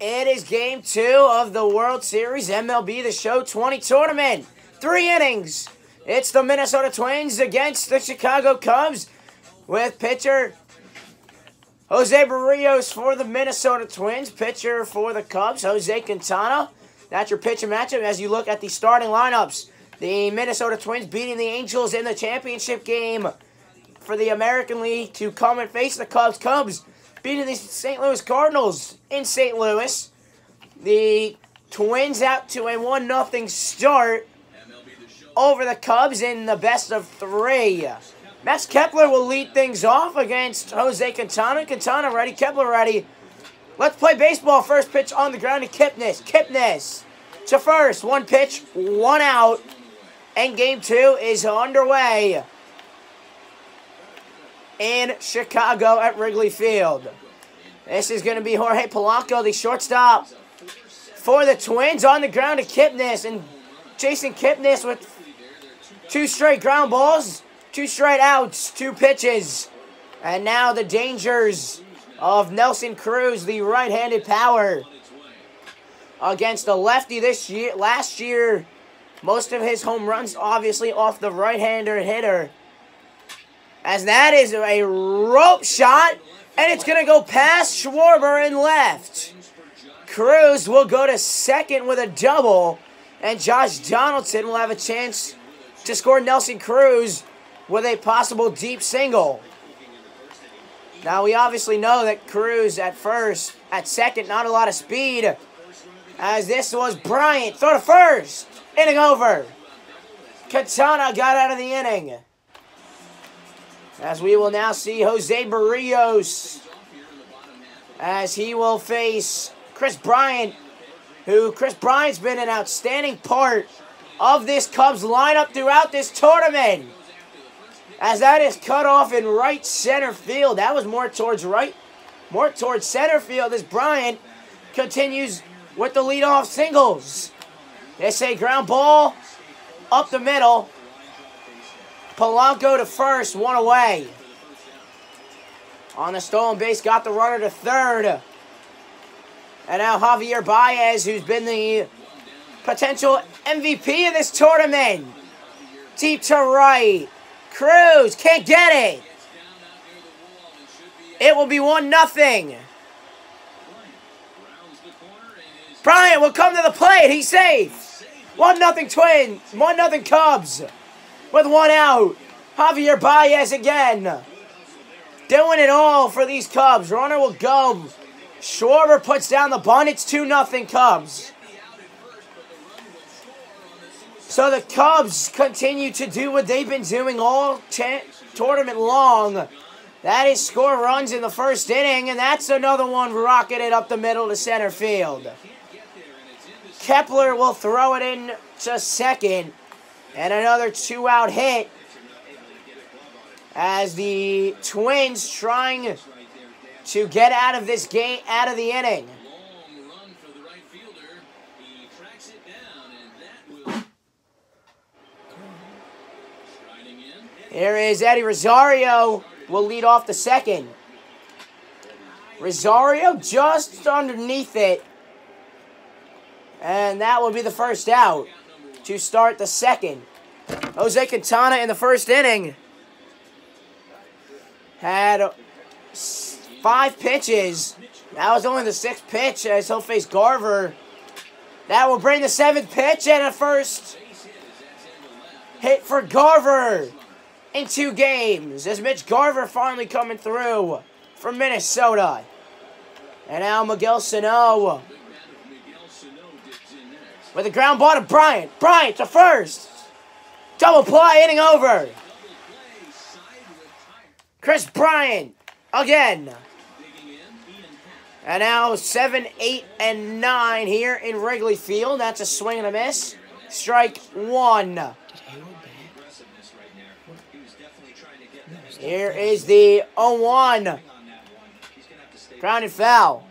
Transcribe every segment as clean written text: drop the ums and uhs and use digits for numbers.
It is Game 2 of the World Series MLB The Show 20 tournament. 3 innings. It's the Minnesota Twins against the Chicago Cubs with pitcher Jose Barrios for the Minnesota Twins. Pitcher for the Cubs, Jose Quintana. That's your pitcher matchup as you look at the starting lineups. The Minnesota Twins beating the Angels in the championship game for the American League to come and face the Cubs. Cubs beating the St. Louis Cardinals in St. Louis. The Twins out to a 1-0 start over the Cubs in the best of 3. Max Kepler will lead things off against Jose Quintana. Quintana ready, Kepler ready. Let's play baseball. First pitch on the ground to Kipnis. Kipnis to first. 1 pitch, 1 out. And Game 2 is underway in Chicago at Wrigley Field. This is going to be Jorge Polanco, the shortstop for the Twins, on the ground to Kipnis. And Jason Kipnis with 2 straight ground balls, 2 straight outs, 2 pitches. And now the dangers of Nelson Cruz, the right-handed power, against the lefty this year. Last year, most of his home runs obviously off the right-hander hitter. As that is a rope shot, and it's going to go past Schwarber and left. Cruz will go to second with a double, and Josh Donaldson will have a chance to score Nelson Cruz with a possible deep single. Now, we obviously know that Cruz at second, not a lot of speed, as this was Bryant. Throw to first. Inning over. Quintana got out of the inning. As we will now see Jose Barrios as he will face Chris Bryant, who Chris Bryant's been an outstanding part of this Cubs lineup throughout this tournament. As that is cut off in right center field. That was more towards center field as Bryant continues with the leadoff singles. It's a ground ball up the middle. Polanco to first, 1 away. On the stolen base, got the runner to third. And now Javier Baez, who's been the potential MVP of this tournament. Deep to right. Cruz can't get it. It will be 1-0. Bryant will come to the plate. He's safe. 1-0 Twins. 1-0 Cubs. With 1 out. Javier Baez again. Doing it all for these Cubs. Runner will go. Schwarber puts down the bunt. It's 2-0 Cubs. So the Cubs continue to do what they've been doing all tournament long. That is score runs in the first inning. And that's another one rocketed up the middle to center field. Kepler will throw it in to second. And another 2-out hit as the Twins trying to get out of this game, out of the inning. Here is Eddie Rosario, will lead off the second. Rosario just underneath it. And that will be the first out to start the second. Jose Quintana in the first inning had 5 pitches. That was only the 6th pitch as he'll face Garver. That will bring the 7th pitch and a first hit for Garver in 2 games. As Mitch Garver finally coming through from Minnesota. And now Miguel Sano with a ground ball to Bryant. Bryant to first. Double play, inning over. Chris Bryant again. And now 7, 8, and 9 here in Wrigley Field. That's a swing and a miss. Strike 1. Here is the 0-1. Grounded foul.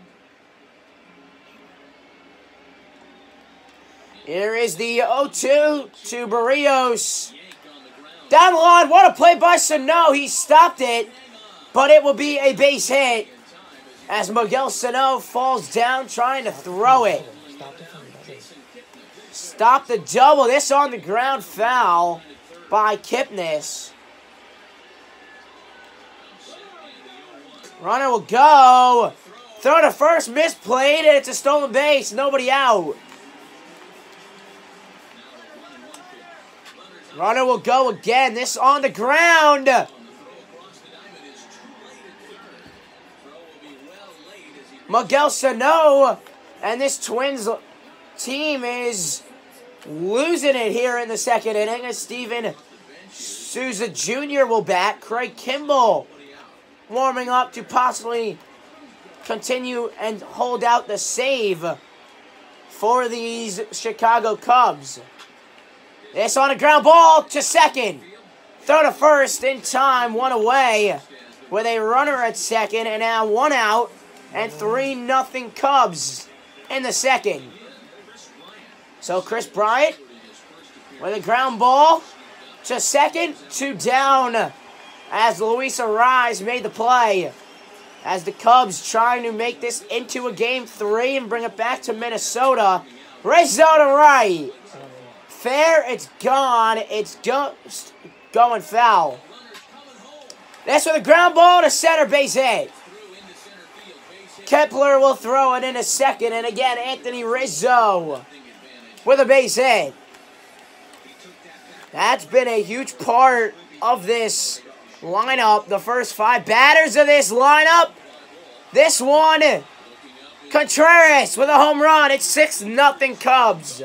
Here is the 0-2 to Barrios. Down the line, what a play by Sano. He stopped it, but it will be a base hit. as Miguel Sano falls down trying to throw it. Stop the double. This on the ground foul by Kipnis. Runner will go. Throw to first, misplayed, and it's a stolen base. Nobody out. Runner will go again. This on the ground. Miguel Sano and this Twins team is losing it here in the second inning as Steven Souza Jr. will bat. Craig Kimball warming up to possibly continue and hold out the save for these Chicago Cubs. This on a ground ball to second. Throw to first in time, one away with a runner at second, and now one out and 3-0 Cubs in the second. So Chris Bryant with a ground ball to second, 2 down as Luis Arraez made the play. As the Cubs trying to make this into a game 3 and bring it back to Minnesota. Rizzo to right. Fair, it's gone. It's just going foul. That's with a ground ball to center base hit. Kepler will throw it in a second. And again, Anthony Rizzo with a base hit. That's been a huge part of this lineup. The first 5 batters of this lineup. This one, Contreras with a home run. It's 6-0 Cubs.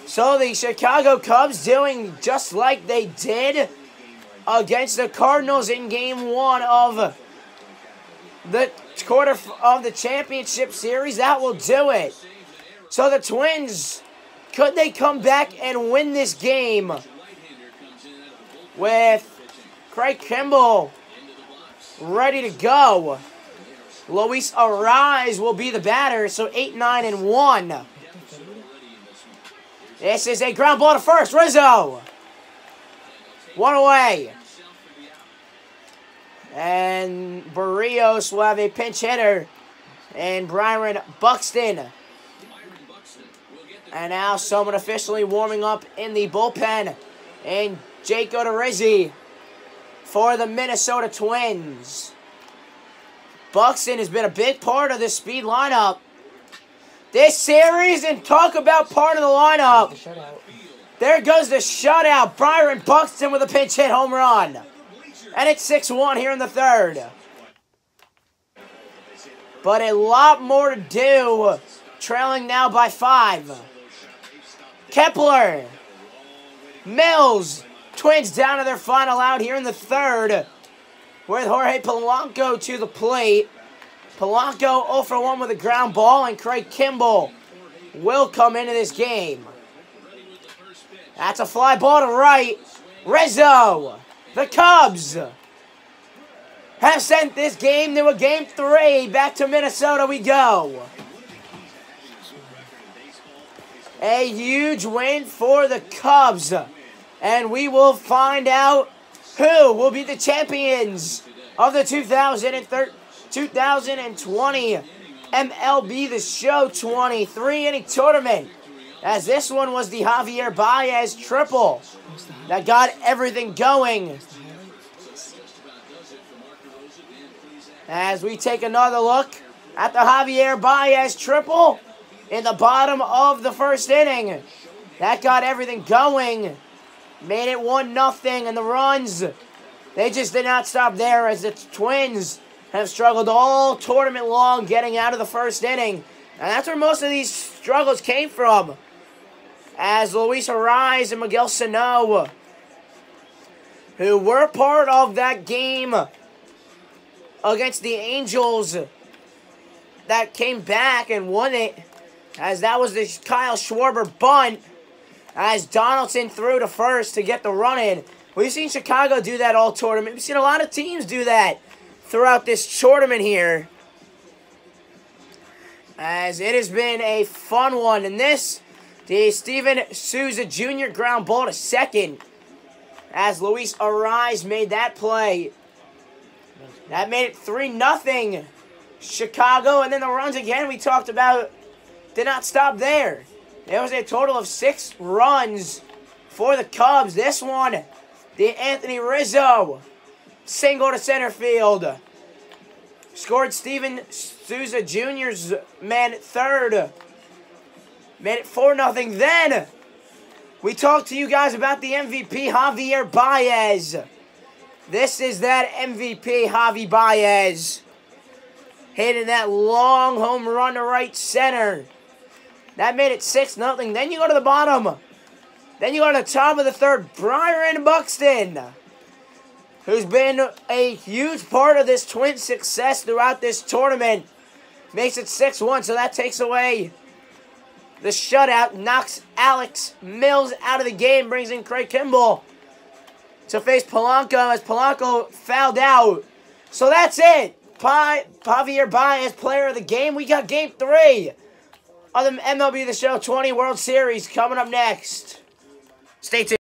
So the Chicago Cubs doing just like they did against the Cardinals in Game 1 of the quarter of the championship series. That will do it. So the Twins, could they come back and win this game with Craig Kimball ready to go? Luis Arraez will be the batter, so 8-9-1. This is a ground ball to first. Rizzo. One away. And Barrios will have a pinch hitter. And Byron Buxton. And now someone officially warming up in the bullpen. And Jake Odorizzi for the Minnesota Twins. Buxton has been a big part of this speed lineup this series, and talk about part of the lineup. There goes the shutout. Byron Buxton with a pinch hit home run. And it's 6-1 here in the third. But a lot more to do. Trailing now by 5. Kepler. Mills. Twins down to their final out here in the third. With Jorge Polanco to the plate. Polanco 0 for 1 with a ground ball, and Craig Kimball will come into this game. That's a fly ball to right. Rizzo. The Cubs have sent this game to a game 3. Back to Minnesota we go. A huge win for the Cubs. And we will find out who will be the champions of the 2020 MLB The Show 23-inning tournament. As this one was the Javier Baez triple that got everything going. As we take another look at the Javier Baez triple in the bottom of the first inning. That got everything going. Made it 1-0, and the runs, they just did not stop there as the Twins have struggled all tournament long getting out of the first inning. And that's where most of these struggles came from. As Luis Arraez and Miguel Sano, who were part of that game against the Angels that came back and won it, as that was the Kyle Schwarber bunt, as Donaldson threw to first to get the run in. We've seen Chicago do that all tournament. We've seen a lot of teams do that throughout this tournament here. As it has been a fun one. And this, the Steven Souza Jr. ground ball to second. As Luis Arraez made that play. That made it 3-0 Chicago. And then the runs again we talked about did not stop there. There was a total of 6 runs for the Cubs. This one, the Anthony Rizzo single to center field. Scored Steven Souza Jr.'s man at third. Made it 4-0. Then we talked to you guys about the MVP, Javier Baez. This is that MVP, Javi Baez. Hitting that long home run to right center. That made it 6-0. Then you go to the bottom. Then you go to the top of the third. Byron Buxton, who's been a huge part of this Twins' success throughout this tournament, makes it 6-1. So that takes away the shutout, knocks Alex Mills out of the game, brings in Craig Kimball to face Polanco as Polanco fouled out. So that's it. Javier Baez, player of the game. We got Game 3 of the MLB The Show 20 World Series coming up next. Stay tuned.